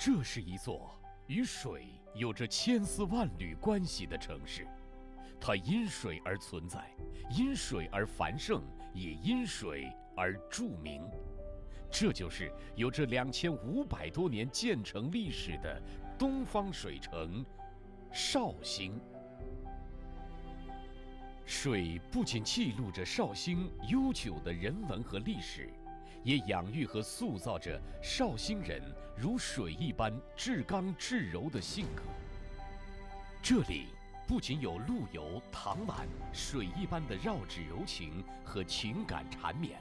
这是一座与水有着千丝万缕关系的城市，它因水而存在，因水而繁盛，也因水而著名。这就是有着2500多年建成历史的东方水城绍兴。水不仅记录着绍兴悠久的人文和历史，也养育和塑造着绍兴人如水一般至刚至柔的性格。这里不仅有陆游、唐婉水一般的绕指柔情和情感缠绵，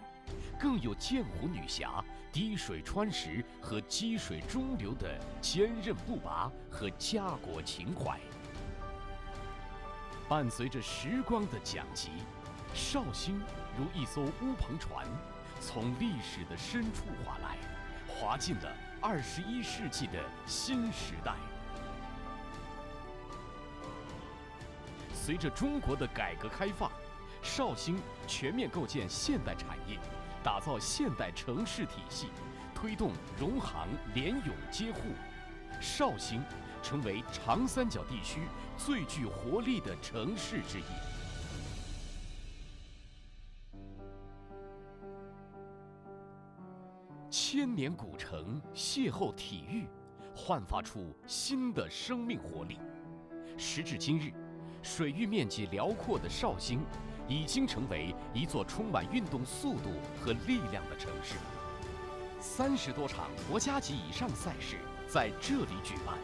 更有剑湖女侠滴水穿石和积水中流的坚韧不拔和家国情怀。伴随着时光的讲集，绍兴如一艘乌篷船，从历史的深处划来，划进了21世纪的新时代。随着中国的改革开放，绍兴全面构建现代产业，打造现代城市体系，推动融行联咏接户，绍兴成为长三角地区最具活力的城市之一。千年古城邂逅体育，焕发出新的生命活力。时至今日，水域面积辽阔的绍兴已经成为一座充满运动速度和力量的城市。30多场国家级以上赛事在这里举办。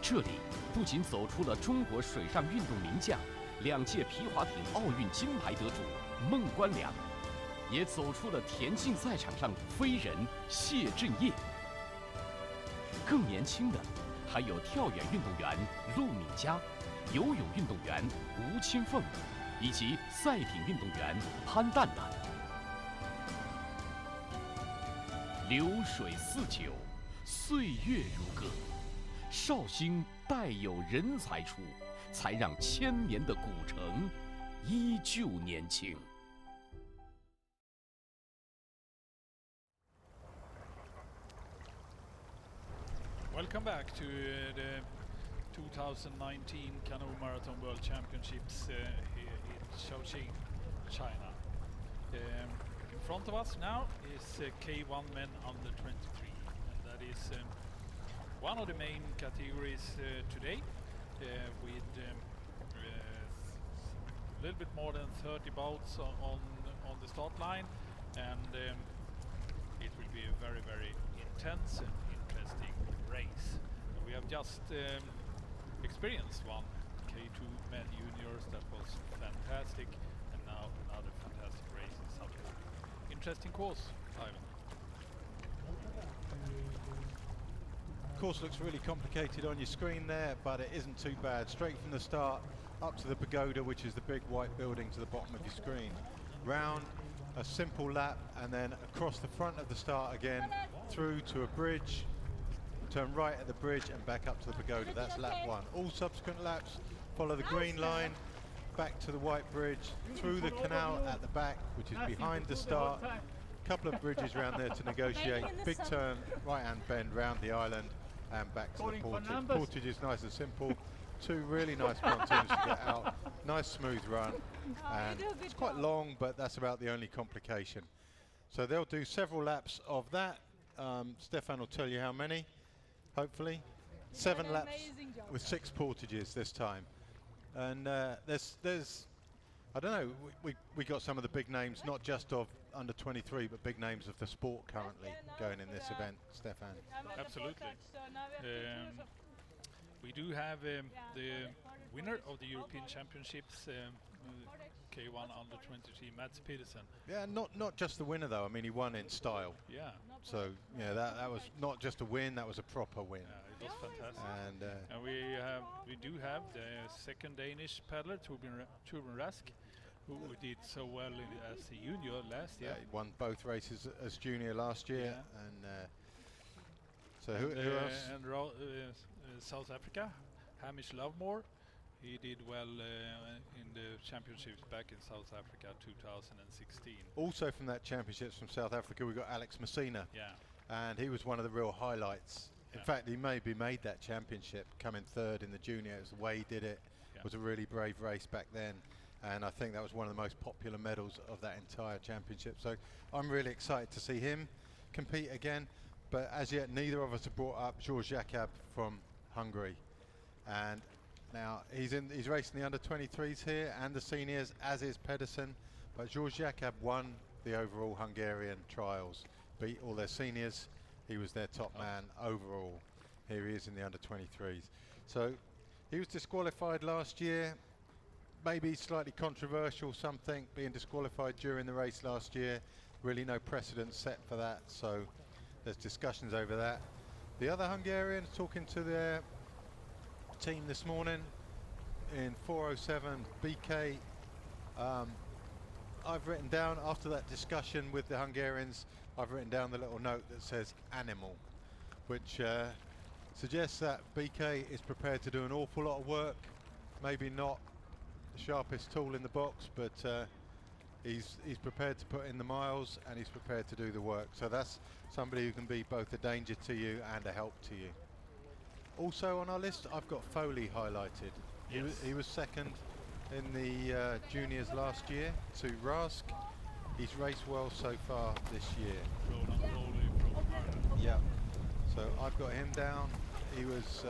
这里不仅走出了中国水上运动名将、2届皮划艇奥运金牌得主孟关良，也走出了田径赛场上飞人谢震业。更年轻的还有跳远运动员陆敏佳、游泳运动员吴青凤，以及赛艇运动员潘蛋蛋。流水似酒，岁月如歌，绍兴代有人才出，才让千年的古城依旧年轻。Welcome back to the 2019 Canoe Marathon World Championships here in Shaoxing, China. In front of us now is K1 men under 23, and that is one of the main categories today, with a little bit more than 30 boats on the start line, and it will be a very, very intense and interesting race. And we have just experienced one K2 men juniors that was fantastic, and now another fantastic race in such an interesting course, Ivan. Course looks really complicated on your screen there, but it isn't too bad. Straight from the start up to the pagoda, which is the big white building to the bottom of your screen. Round, a simple lap, and then across the front of the start again, through to a bridge, turn right at the bridge and back up to the pagoda. That's lap one. All subsequent laps follow the green line, back to the white bridge, through the canal at the back, which is behind the start. Couple of bridges around there to negotiate. Big turn, right hand bend round the island and back to the portage. Portage is nice and simple. Two really nice pontoons to get out. Nice smooth run, and it's quite long, but that's about the only complication. So they'll do several laps of that. Stefan will tell you how many, hopefully. 7 laps with 6 portages this time. And there's I don't know, we got some of the big names, not just of under 23, but big names of the sport currently going in this event, Stefan. Absolutely. We do have the winner of the European Championships, K1 under 23, Mats Pedersen. Yeah, not just the winner though. I mean, he won in style. Yeah. So yeah, that was not just a win; that was a proper win. Yeah, it was fantastic. And we do have the second Danish paddler, Torbjørn Rask, who did so well as a junior last year. Yeah, he won both races as junior last year, yeah. and so who else? And South Africa, Hamish Lovemore. He did well in the championships back in South Africa 2016. Also from that championships from South Africa, we got Alex Messina. Yeah. And he was one of the real highlights In fact, he maybe made that championship, coming third in the junior. It was the way he did it. It was a really brave race back then, and I think that was one of the most popular medals of that entire championship. So I'm really excited to see him compete again. But as yet, neither of us have brought up George Jakab from Hungary, and now he's racing the under-23s here and the seniors, as is Pedersen. But George Jakab won the overall Hungarian trials, beat all their seniors. He was their top man overall. Here he is in the under-23s. So he was disqualified last year. Maybe slightly controversial something, being disqualified during the race last year. Really no precedent set for that, so there's discussions over that. The other Hungarians talking to their team this morning in 407 BK. I've written down, after that discussion with the Hungarians, I've written down the little note that says animal, which suggests that BK is prepared to do an awful lot of work. Maybe not the sharpest tool in the box, but he's prepared to put in the miles, and he's prepared to do the work. So that's somebody who can be both a danger to you and a help to you. Also on our list, I've got Foley highlighted. He was second in the juniors last year to Rask. He's raced well so far this year. Yeah. So I've got him down. He was.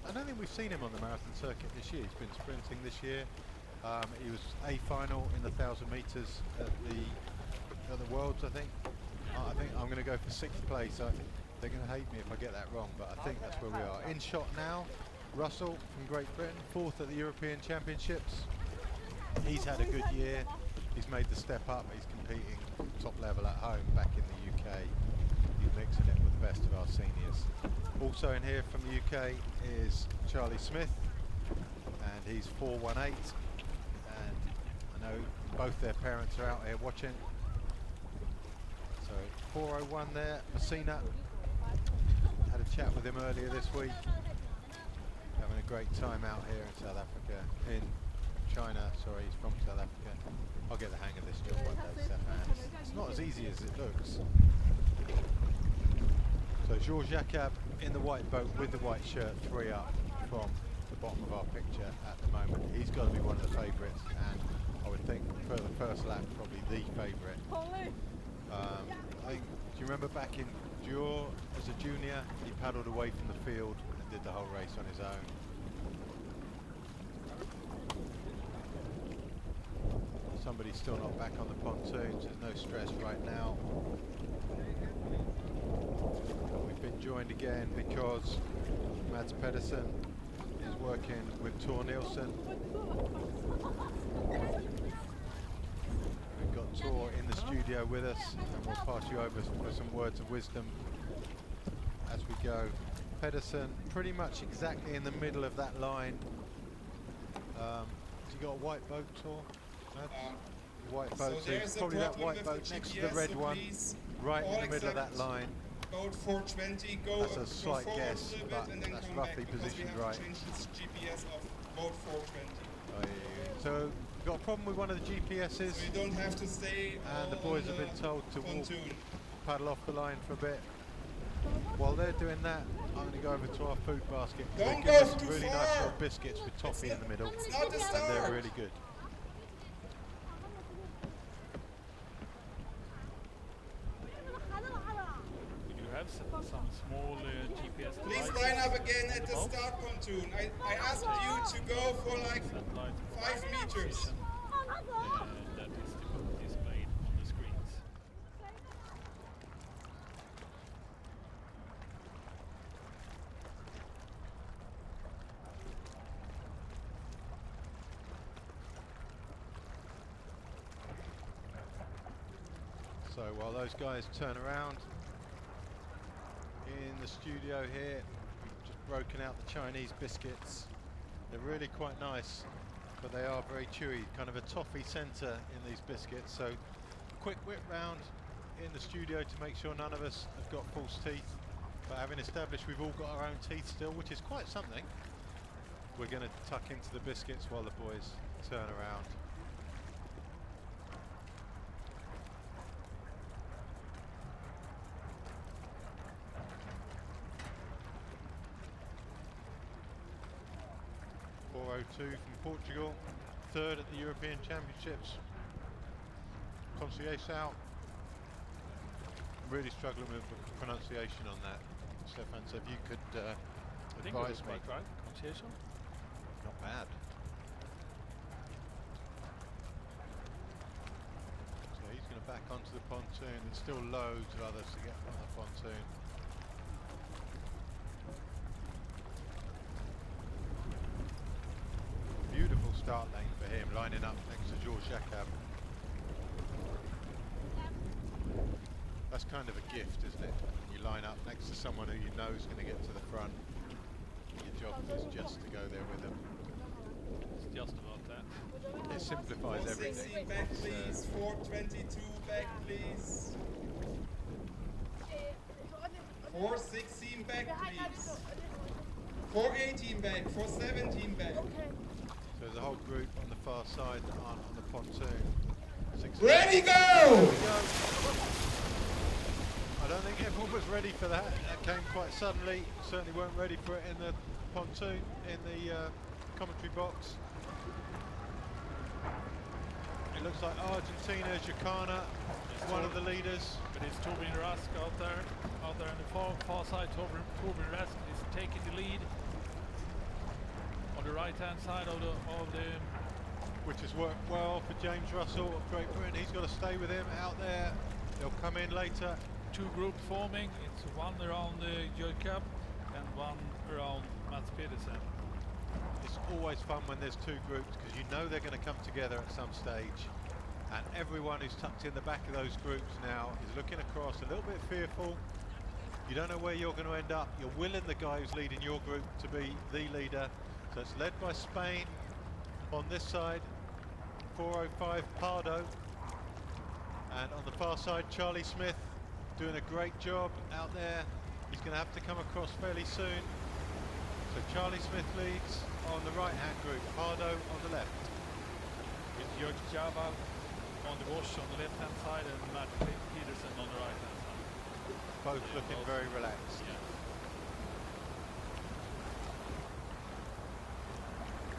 I don't think we've seen him on the marathon circuit this year. He's been sprinting this year. He was a final in the 1,000 meters at the Worlds, I think. I think I'm going to go for 6th place. They're going to hate me if I get that wrong, but I think that's where we are. In shot now, Russell from Great Britain, 4th at the European Championships. He's had a good year. He's made the step up. He's competing top level at home back in the UK. He's mixing it with the best of our seniors. Also in here from the UK is Charlie Smith, and he's 418. And I know both their parents are out here watching. So 401 there, Messina. Had a chat with him earlier this week. Having a great time out here in South Africa, in China, sorry, he's from South Africa. I'll get the hang of this job one day, Stefan. It's not as easy as it looks. So George Jakab in the white boat with the white shirt, 3 up from the bottom of our picture at the moment. He's got to be one of the favourites, and I would think for the first lap, probably the favourite. Do you remember back in Dior as a junior, he paddled away from the field and did the whole race on his own. Somebody's still not back on the pontoons, there's no stress right now. But we've been joined again because Mads Pedersen is working with Tor Nielsen. We've got Tor in the studio with us, and we'll pass you over for some words of wisdom as we go. Pedersen pretty much exactly in the middle of that line. Has he got a white boat, Tor? White boat, so it's probably that white boat next to the red one, right in the middle of that line. Boat 420, go that's a slight guess, but that's roughly positioned right. GPS of boat 420. Oh, yeah. So we've got a problem with one of the GPSs. So you don't have to stay. And the boys have been told to walk, paddle off the line for a bit. While they're doing that, I'm going to go over to our food basket. Don't they go give us too really far. nice little biscuits with toffee in the middle, and they're really good. Some small GPS Please devices. line up again at the start pontoon. I asked you to go for like 5 meters. That is displayed on the screens. So while those guys turn around, in the studio here, we've just broken out the Chinese biscuits. They're really quite nice, but they are very chewy, kind of a toffee centre in these biscuits. So quick whip round in the studio to make sure none of us have got false teeth. But having established we've all got our own teeth still, which is quite something, we're going to tuck into the biscuits while the boys turn around. 2 from Portugal, 3rd at the European Championships. Conceição. I'm really struggling with the pronunciation on that, Stefan, so if you could advise me. Right? Conceição? Not bad. So he's going to back onto the pontoon. There's still loads of others to get on the pontoon. Beautiful start lane for him, lining up next to George Jacob. That's kind of a gift, isn't it? You line up next to someone who you know is going to get to the front. Your job is just to go there with them. It's just about that. It simplifies 416 everything. back, please. 422 back, please. 416 back, please. 418 back. 417 back. So there's a whole group on the far side that aren't on the pontoon. Ready, go! I don't think everyone was ready for that. That came quite suddenly. Certainly weren't ready for it in the pontoon, in the commentary box. It looks like Argentina, Jacana, one of the leaders. But it's Torbjörn Rask out there on the far side. Torbjörn Rask is taking the lead on the right-hand side of the which has worked well for James Russell of Great Britain. He's got to stay with him out there. They'll come in later. 2 groups forming. It's one around Jacob and one around Mats Pedersen. It's always fun when there's 2 groups because you know they're going to come together at some stage, and everyone who's tucked in the back of those groups now is looking across a little bit fearful. You don't know where you're going to end up. You're willing the guy who's leading your group to be the leader. So it's led by Spain on this side, 405 Pardo, and on the far side Charlie Smith doing a great job out there. He's going to have to come across fairly soon. So Charlie Smith leads on the right hand group, Pardo on the left. With Jörg Java on the wash on the left hand side and Matt Pedersen on the right hand side. Both looking very relaxed. Yeah.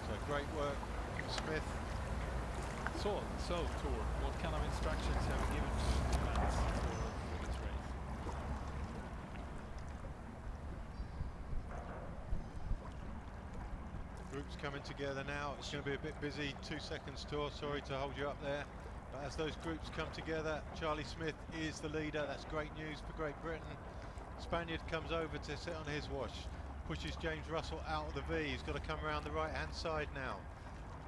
So great work from Smith. So Tor, what kind of instructions have you given to Mats for this race? Groups coming together now. It's going to be a bit busy. 2 seconds tour. Sorry to hold you up there. But as those groups come together, Charlie Smith is the leader. That's great news for Great Britain. Spaniard comes over to sit on his wash. Pushes James Russell out of the V. He's got to come around the right hand side now.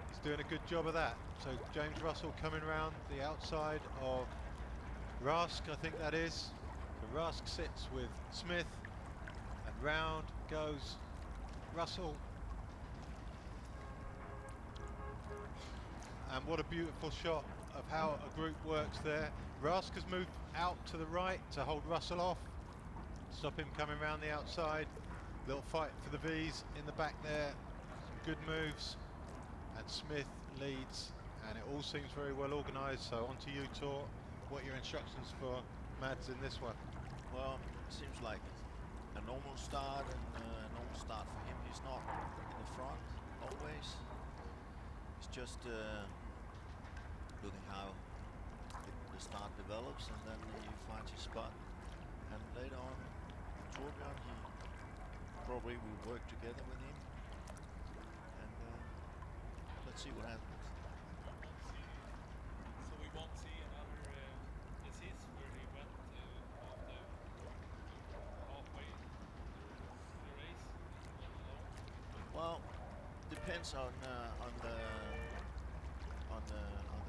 He's doing a good job of that. So James Russell coming round the outside of Rask, I think that is. So Rask sits with Smith and round goes Russell. And what a beautiful shot of how a group works there. Rask has moved out to the right to hold Russell off, stop him coming round the outside. Little fight for the V's in the back there. Some good moves. And Smith leads, and it all seems very well organised. So on to you, Tor. What are your instructions for Mads in this one? Well, it seems like a normal start, and a normal start for him. He's not in the front always. It's just looking how the start develops, and then he finds his spot. And later on, Torbjörn, he probably will work together with him. And let's see what happens. So we won't see another disease where he went on the halfway through the race. Well, depends on the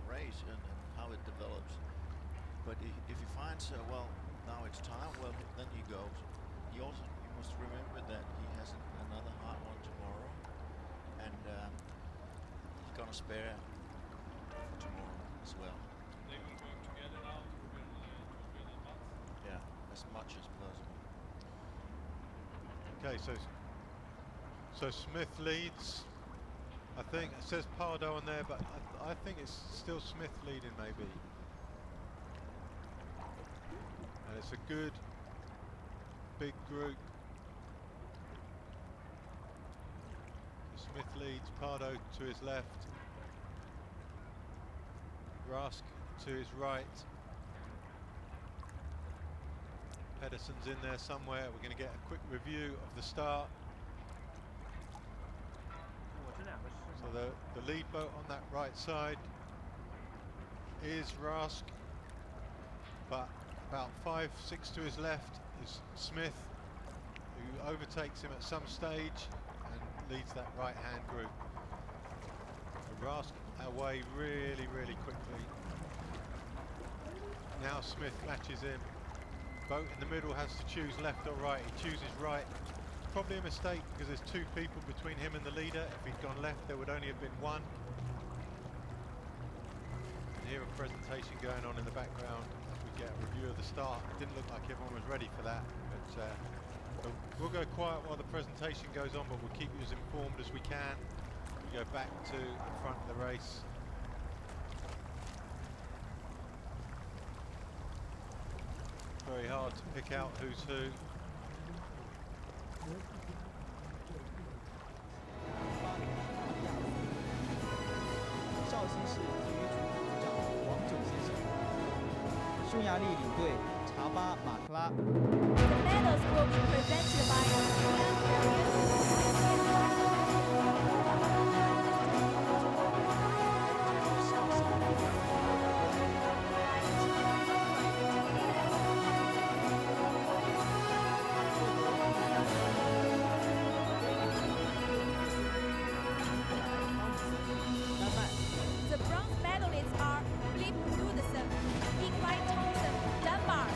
race and how it develops. But if he finds well, now it's time, well, then he goes. You must remember that he has another hard one tomorrow, and he's gonna spare tomorrow as well. They will work together now to win the month. Yeah, as much as possible. Okay, so Smith leads. I think it says Pardo on there, but I think it's still Smith leading maybe. And it's a good big group. Smith leads, Pardo to his left, Rask to his right. Pedersen's in there somewhere. We're going to get a quick review of the start. So the lead boat on that right side is Rask, but about 5, 6 to his left is Smith, who overtakes him at some stage and leads that right-hand group. So Rask away really, really quickly. Now Smith matches him. Boat in the middle has to choose left or right. He chooses right. Probably a mistake because there's 2 people between him and the leader. If he'd gone left, there would only have been 1. And here a presentation going on in the background as we get a review of the start. It didn't look like everyone was ready for that, but we'll go quiet while the presentation goes on, but we'll keep you as informed as we can. We go back to the front of the race. Very hard to pick out who's who. 绍兴市体育局局长王炯先生，匈牙利领队查巴马克拉。The medals will be presented by The bronze medalists are Philip Knudsen, Ingrid Thomsen, Denmark.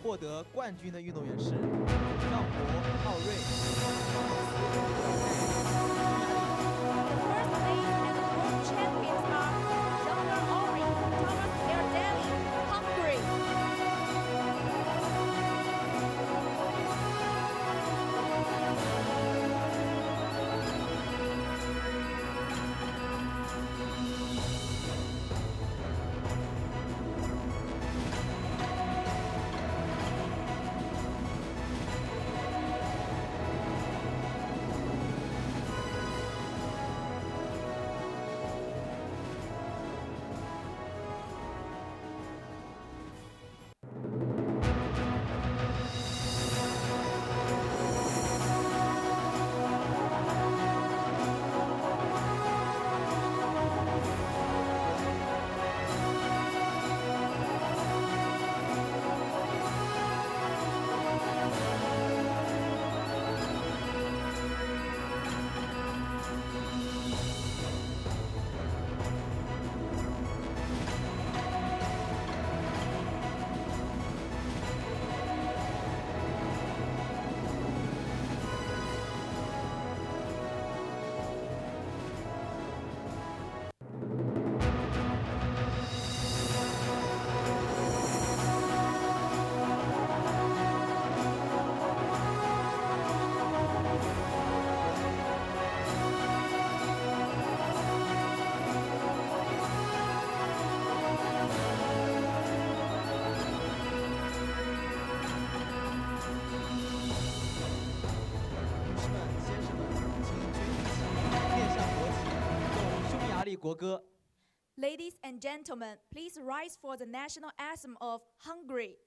获得冠军的运动员是让博奥瑞，匈牙利。 The first place and the world champions are Ragnar Ori, Thomas Erdeli, Hungary. Ladies and gentlemen, please rise for the national anthem of Hungary.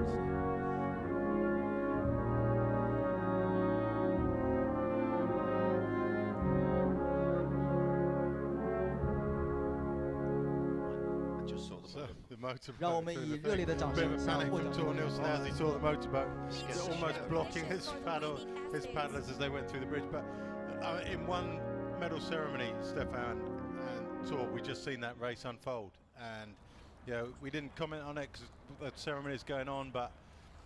I just saw the So motor. the motorboat. 让我们 through 以 the 热烈的 thing. 掌 Bit 声 of a 向 panic 获 from 奖 Tor Nielsen as he saw the motorboat. Yes. Almost blocking his paddlers as they went through the bridge. But in one medal ceremony, Stefan and Tor, we just seen that race unfold, and we didn't comment on it because the ceremony is going on. But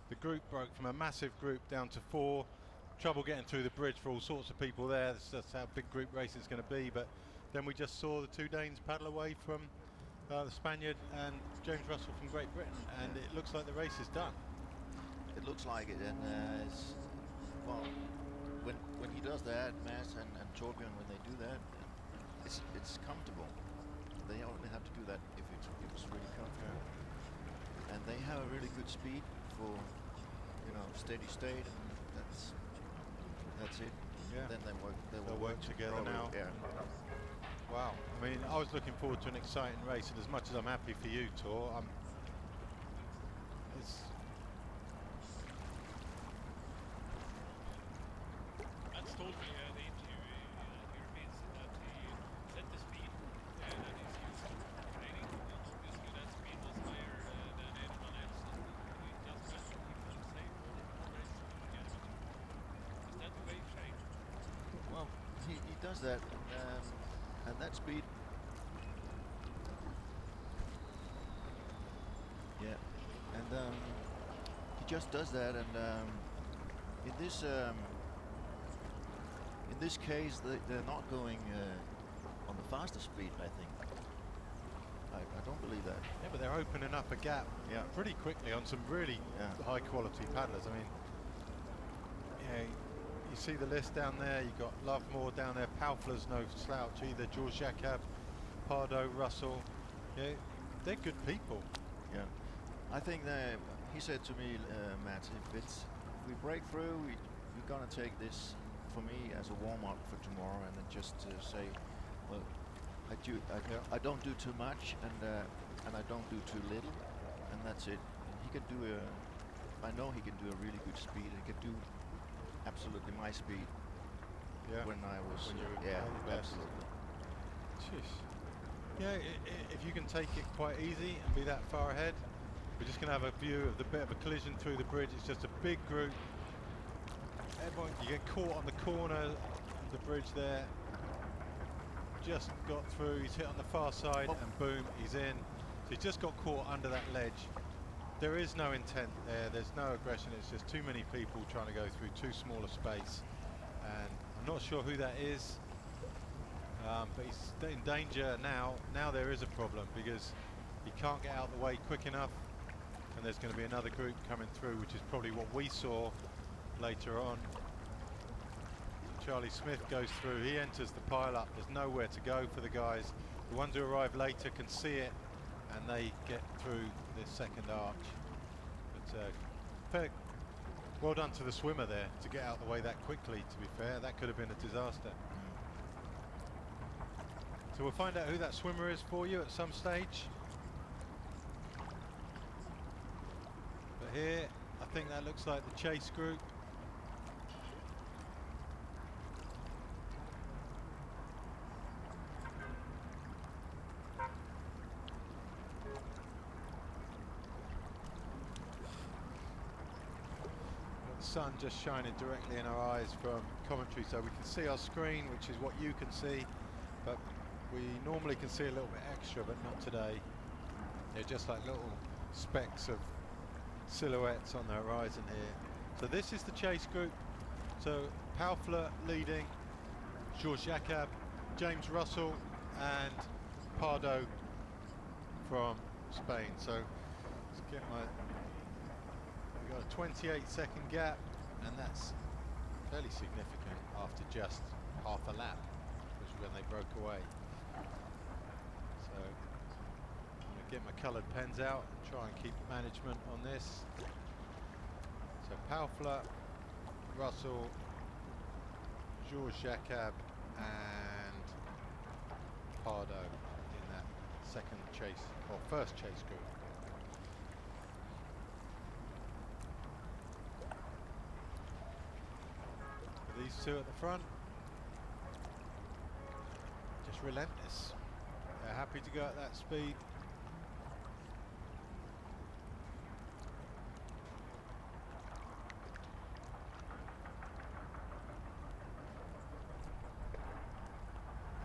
the group broke from a massive group down to 4. Trouble getting through the bridge for all sorts of people there. That's how big group race is going to be. But then we just saw the 2 Danes paddle away from the Spaniard and James Russell from Great Britain, and it looks like the race is done. It looks like it, and it's, well, when he does that, Mads and Torbjörn, when they do that, it's comfortable. They only have to do that if it was really comfortable. And they have a really good speed for steady state, and that's it. Yeah. Then They'll work together now. Yeah. Wow. I mean, I was looking forward to an exciting race, and as much as I'm happy for you, Tor, it's Mats told me in the interview he repeats that he set the speed that he's used to training, and obviously that speed was higher than anyone else, and he just went and he felt safe all the race together. Is that the way you train? Well, he does that, and that speed. Yeah, and he just does that, and in this case, they're not going on the faster speed. I think. I don't believe that. yeah, but they're opening up a gap pretty quickly on some really high quality paddlers. I mean, you see the list down there. You've got Lovemore down there. Paufler's no slouch either. George Jacob, Pardo, Russell. Yeah, they're good people. Yeah, I think that he said to me, Matt, if we break through, we're gonna take this for me as a warm up for tomorrow, and then just say, well, I don't do too much, and I don't do too little, and that's it. And he can do I know he can do a really good speed. He can do absolutely my speed. Yeah. When I was When you were at your best. absolutely. Jeez. Yeah, if you can take it quite easy and be that far ahead, we're just going to have a view of the bit of a collision through the bridge. It's just a big group. Everyone, you get caught on the corner of the bridge there. Just got through, he's hit on the far side, and boom, he's in. So he's just got caught under that ledge. There is no intent there, there's no aggression, it's just too many people trying to go through too small a space. And I'm not sure who that is, but he's in danger now. Now there is a problem because he can't get out the way quick enough, and there's going to be another group coming through, which is probably what we saw later on. Charlie Smith goes through, he enters the pile-up, there's nowhere to go for the guys. The ones who arrive later can see it, and they get through this second arch. But well done to the swimmer there to get out the way that quickly, to be fair. That could have been a disaster. So we'll find out who that swimmer is for you at some stage. But here, I think that looks like the chase group. Sun just shining directly in our eyes from commentary, so we can see our screen, which is what you can see, but we normally can see a little bit extra, but not today. They're just like little specks of silhouettes on the horizon here. So this is the chase group. So Paufler leading, George Jacob, James Russell and Pardo from Spain. So let's get my, we've got a 28-second gap, and that's fairly significant after just half a lap, which is when they broke away. So I'm going to get my coloured pens out and try and keep management on this. So Paufler, Russell, George Jacob and Pardo in that second chase, or first chase group. These two at the front, just relentless. They're happy to go at that speed.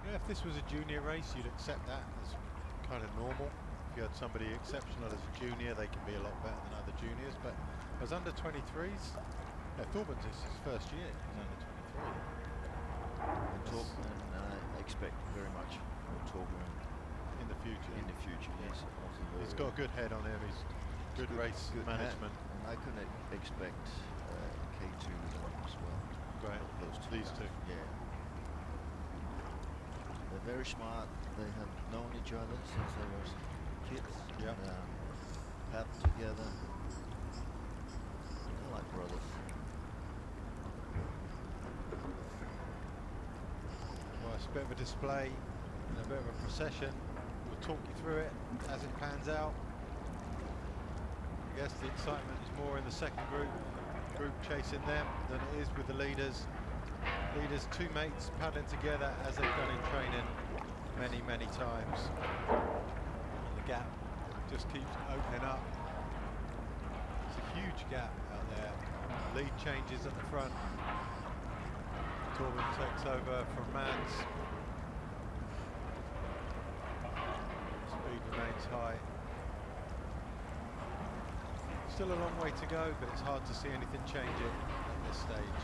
Yeah, if this was a junior race, you'd accept that as kind of normal. If you had somebody exceptional as a junior, they can be a lot better than other juniors. But as under 23s, Thorben's is his first year as under 23. And I expect very much from Torben In the future. in the future. Yes, He's got a good head on him. He's good race management. And I couldn't expect K2 as well. Right. Those two These guys. two. Yeah. They're very smart. They have known each other since they were kids. Yeah. And, paddled together. They're like brothers. Well, it's a bit of a display and a bit of a procession. We'll talk you through it as it pans out. I guess the excitement is more in the second group chasing them than it is with the leaders. Leaders, two mates paddling together as they've done in training many times. And the gap just keeps opening up. It's a huge gap out there. Lead changes at the front. Torben takes over from Mans. Speed remains high. Still a long way to go, but it's hard to see anything changing at this stage.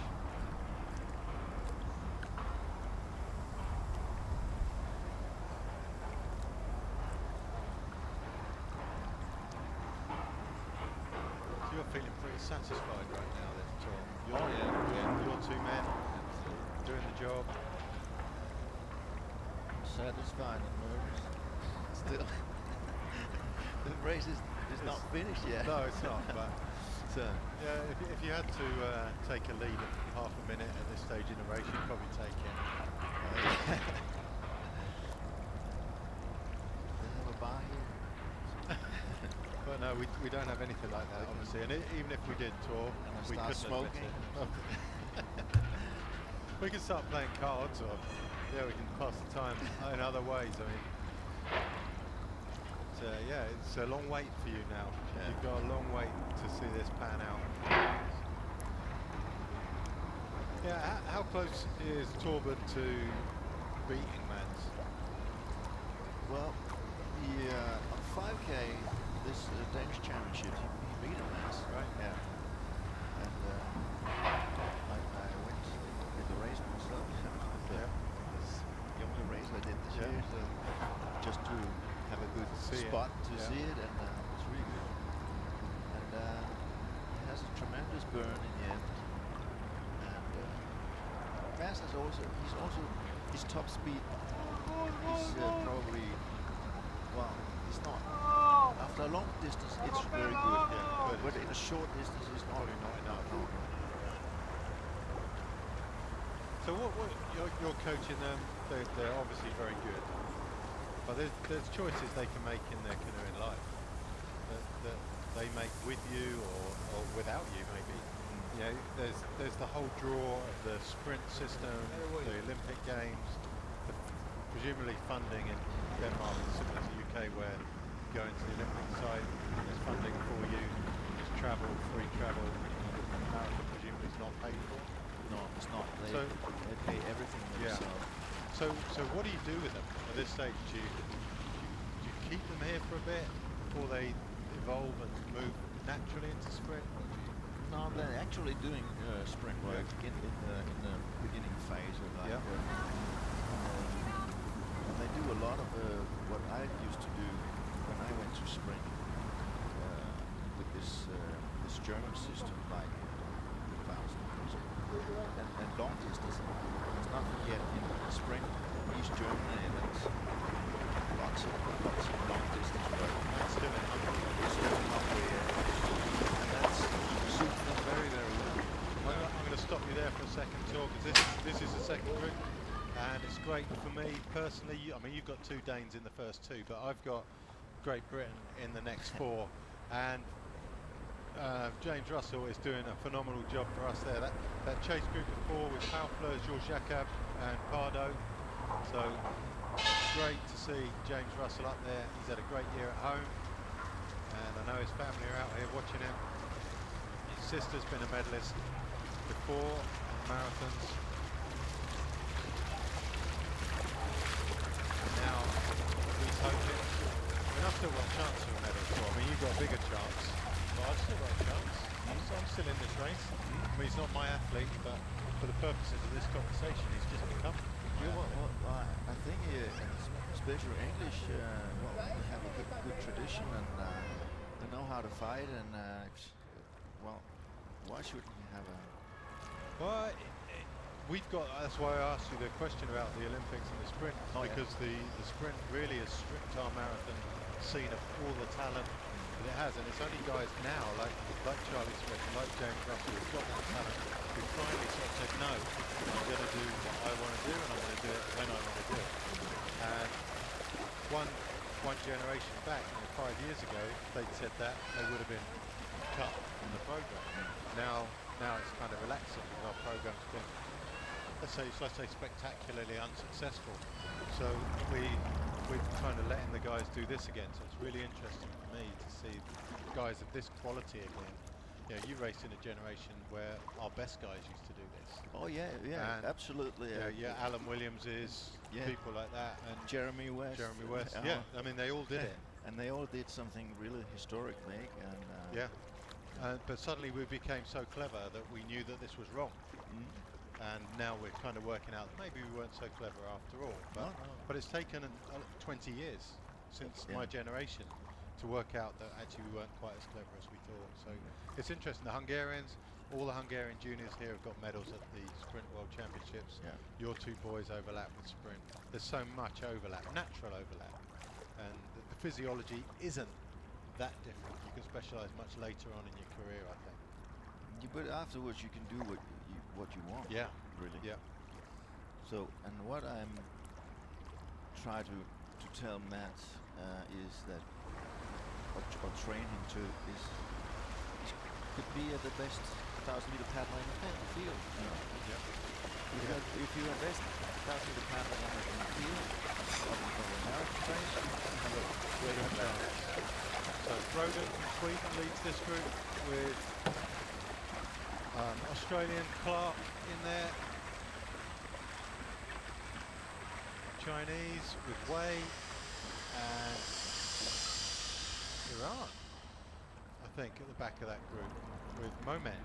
So you're feeling pretty satisfied right now then, Tom? Your two men doing the job. Satisfied and nervous. Still. The race is not finished yet. No, it's not, but So, yeah, if you had to take a lead of half a minute at this stage in the race, you'd probably take it. they have a bar here. But no, we don't have anything like that, obviously. And even if we did tour, And I we start couldn't smoking. admit it. We can start playing cards, or yeah, we can pass the time in other ways. I mean, yeah, it's a long wait for you now. Yeah. You've got a long wait to see this pan out. Yeah, how close is Torben to beating Mans? Well, on 5K, this Danish championship, he beat him Mans. Right. Yeah. And I went in the race myself. Yeah. It's the only race I did this Yeah. year, so just to have a good See it. spot to Yeah. see it, and it's really good. And he has a tremendous burn in the end. And Mads has he's also his top speed is probably, well, it's not. After a long distance, it's very good. Yeah, But in a short distance, it's Probably not enough. No. So what you're coaching them, they're obviously very good. But there's choices they can make in their canoeing life that they make with you or without you maybe. You know, there's the whole draw of the sprint system, the Olympic Games, presumably funding in Denmark is similar to the UK where you go into the Olympic side, there's funding for you, there's travel, free travel, the marathon presumably is not paid for. No, it's not. So- They pay everything Yeah. themselves. So what do you do with them at this stage? Do you keep them here for a bit before they evolve and move naturally into sprint? Or do you No, they're actually doing sprint work in the beginning phase of like. Yeah. And they do a lot of what I used to do when I went to sprint with this German system, like 1,000 and long distance. There's nothing yet in sprint East Germany, and it's lots of long distance work. That's still in Hungary. It's still in Hungary, and that suits them very, very well. I'm going to stop you there for a second, Tor, because this is the second group, and it's great for me personally. I mean, you've got two Danes in the first two, but I've got Great Britain in the next four, and James Russell is doing a phenomenal job for us there. That chase group of 4 with Paufler, Georges Jacob and Pardo. So it's great to see James Russell up there. He's had a great year at home, and I know his family are out here watching him. His sister's been a medalist before in marathons. And now he's hoping. I mean, I've still got a chance for a medal. So, I mean, you've got a bigger chance. But I've still got a chance. So I'm still in this race. I mean, he's not my athlete, but for the purposes of this conversation, he's just become. Yeah, well, I think especially English, well, we have a good tradition, and they know how to fight, and well, why shouldn't you have a? Well, we've got. That's why I asked you the question about the Olympics and the sprint, because the sprint really has stripped our marathon scene of all the talent that it has, and it's only guys now like Charlie Smith and like James Russell who've got that talent who finally sort of said, no, I'm going to do what I want to do, and I'm going to do it when I want to do it. And one generation back, 5 years ago, if they'd said that, they would have been cut from the program. Now it's kind of relaxing because our program's been, let's say spectacularly unsuccessful. So we're kind of letting the guys do this again. So it's really interesting for me to see guys of this quality again. You know, you raced in a generation where our best guys used to do this. Oh yeah, And absolutely. Alan Williams is, people like that, and Jeremy West. Yeah, I mean they all did it. And they all did something really historic, Nick. And but suddenly we became so clever that we knew that this was wrong. And now we're kind of working out that maybe we weren't so clever after all. But it's taken 20 years since my generation to work out that actually we weren't quite as clever as we thought. So it's interesting. The Hungarians, all the Hungarian juniors here have got medals at the Sprint World Championships. Yeah. Your 2 boys overlap with sprint. There's so much overlap, natural overlap. And the physiology isn't that different. You can specialise much later on in your career, I think. But afterwards you can do what you want. Yeah. Really. Yeah. So, and what I'm trying to tell Matt is that or train him to is could be the best 1,000-meter paddler in the field. You know. Yeah. If you invest 1,000-meter paddler in the field of a marathon race, you have a great advantage. So Broden from Sweden leads this group with Australian Clark in there, Chinese with Wei, and Iran, I think, at the back of that group with Momen.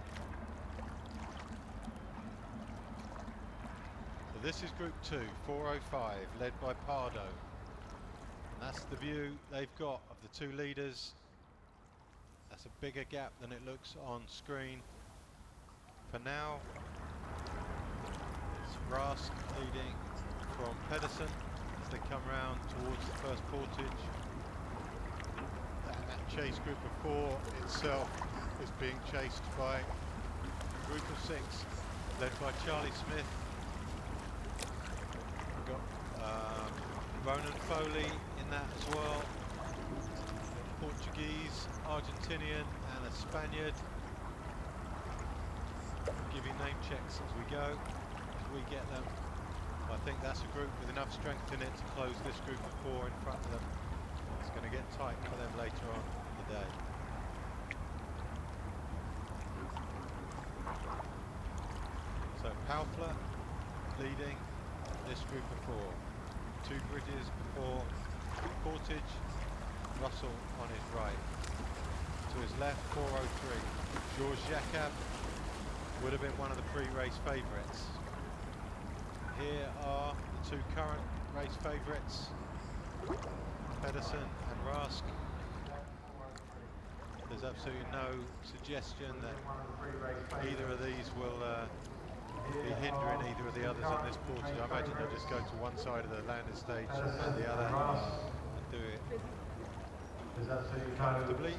So this is group 2, 405, led by Pardo. And that's the view they've got of the 2 leaders. That's a bigger gap than it looks on screen. For now, it's Rask leading from Pedersen as they come round towards the first portage. That chase group of 4 itself is being chased by a group of 6 led by Charlie Smith. We've got Ronan Foley in that as well. Portuguese, Argentinian and a Spaniard. We'll give you name checks as we go, as we get them. I think that's a group with enough strength in it to close this group of 4 in front of them. It's going to get tight for them later on in the day. So Paufler leading this group of 4. 2 bridges before portage. Russell on his right. To his left, 403. Georges Jacob would have been one of the pre-race favourites. Here are the 2 current race favourites, Pedersen and Rask. There's absolutely no suggestion that either of these will be hindering either of the others on this portage. I imagine they'll just go to one side of the landing stage and the other and do it comfortably.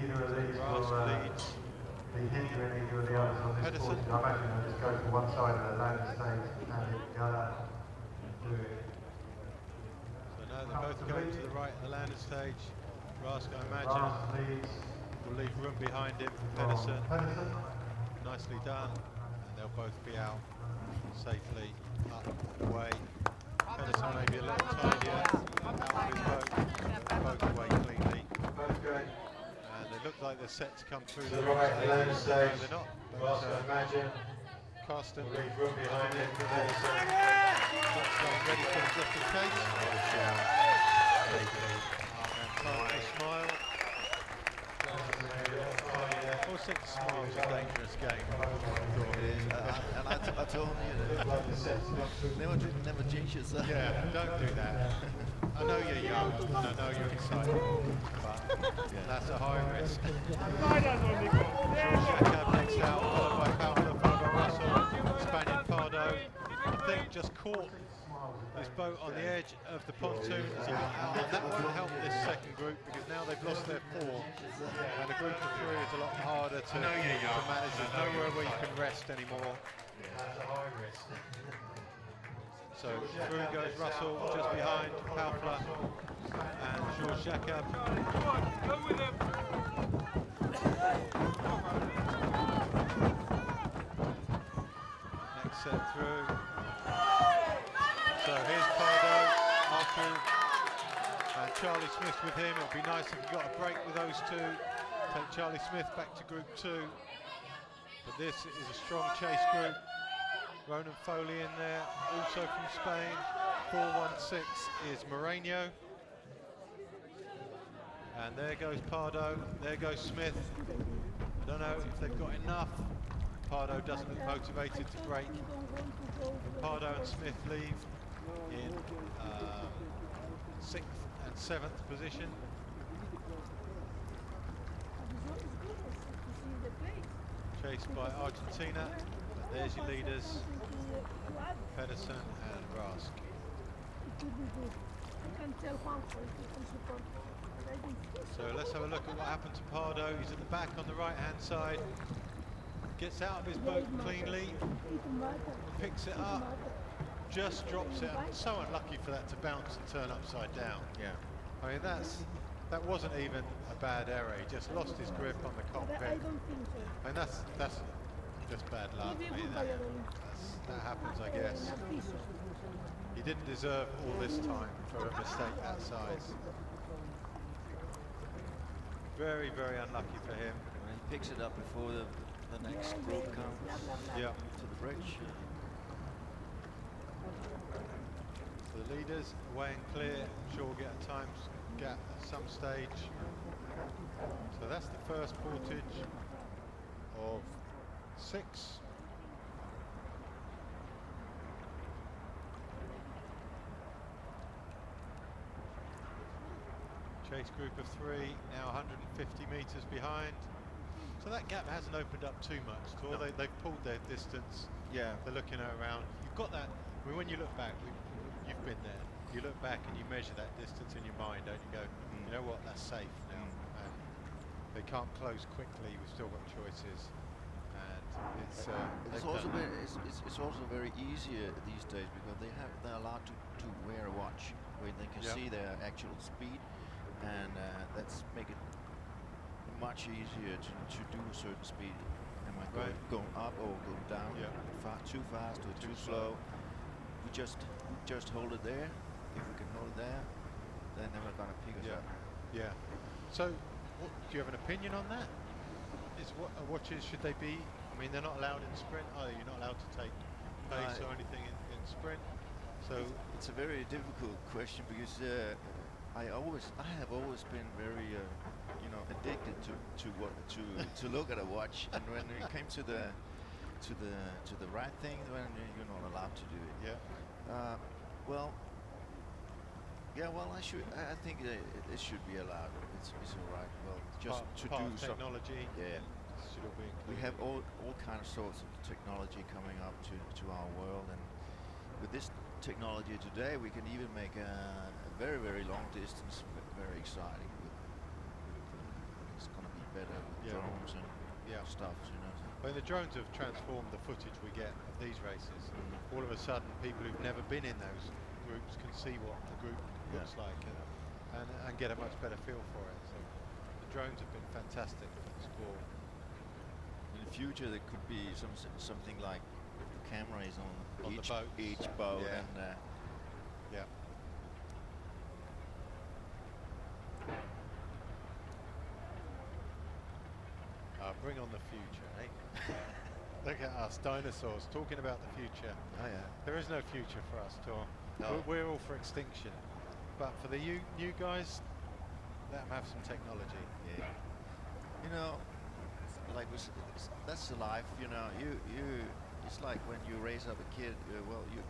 Either of these Rask will leads. be hindering either of the others on this Pedersen. portage. I imagine they'll just go to one side of the landing stage and the other and do it. So now they're both going to the right of the landing stage. Rask, I imagine, Rask leads will leave room behind him for Pedersen. Nicely done, and they'll both be out safely up and away. Pedersen maybe a little tidier out of his boat, but both away cleanly. And they look like they're set to come through the right lane stage. No, they're not. But, Carsten leave room behind him for Pedersen. Looks like ready for him just in case. A smile. I always think smile's a dangerous game. And I told you, never jinx yourself. Yeah, don't do that. I know you're young, and I know you're excited, but that's a high risk. Shaoxing next out, followed by Paolo, followed by Russell. Spaniard Pardo, I think, just caught his boat on the edge of the pontoon as he got out, and that won't help this second group because now they've lost their 4, and a group of 3 is a lot harder to manage. There's nowhere where you can rest anymore. So through goes Russell, just behind Paufler and Shaoxing. Next set through. So here's Pardo, Arthur, and Charlie Smith with him. It'd be nice if you got a break with those two. Take Charlie Smith back to Group 2. But this is a strong chase group. Ronan Foley in there, also from Spain. 416 is Moreno. And there goes Pardo, there goes Smith. I don't know if they've got enough. Pardo doesn't look motivated to break. Pardo and Smith leave in 6th and 7th position. Chased by Argentina. There's your leaders, Pedersen and Rask. So let's have a look at what happened to Pardo. He's at the back on the right-hand side. Gets out of his boat cleanly, picks it up, just drops it. I'm so unlucky for that to bounce and turn upside down. Yeah. I mean, that wasn't even a bad error. He just lost his grip on the cockpit. I mean, that's just bad luck. I mean, that happens, I guess. He didn't deserve all this time for a mistake that size. Very, very unlucky for him. And he picks it up before the next group comes to the bridge. So the leaders away and clear. I'm sure we'll get a time gap at some stage. So that's the first portage of 6. Chase group of 3, now 150 metres behind. So that gap hasn't opened up too much. No. They've pulled their distance. Yeah. They're looking around. You've got that. I mean, when you look back, you've been there. You look back and you measure that distance in your mind, don't you? Go, you know what? That's safe now. And they can't close quickly. We've still got choices. And it's also very easier these days because they're allowed to wear a watch where they can see their actual speed, and that's make it much easier to do a certain speed. Am I going up or going down? Too fast or too slow? We just hold it there. If we can hold it there, they're never gonna pick us up. Yeah. So, do you have an opinion on that? Watches, should they be? I mean, they're not allowed in sprint, are they? You're not allowed to take pace or anything in sprint. So it's a very difficult question because I have always been very addicted to look at a watch, and when it came to the right thing, when you're not allowed to do it. I think it should be allowed. It's all right. Well, just to do technology. Should all be included. We have all kinds of sorts of technology coming up to our world, and with this technology today, we can even make a very, very long distance very exciting. It's going to be better with drones and stuff, When the drones have transformed the footage we get of these races, all of a sudden people who've never been in those groups can see what the group looks like and get a much better feel for it. So the drones have been fantastic for the sport. In the future, there could be something like cameras on the boats. each boat, Yeah. and Yeah. Bring on the future, eh? Look at us, dinosaurs, talking about the future. oh yeah, There is no future for us, Tor. No. We're all for extinction. But for the new guys, let them have some technology. yeah. You know, like that's the life. You know, you. It's like when you raise up a kid. Well, you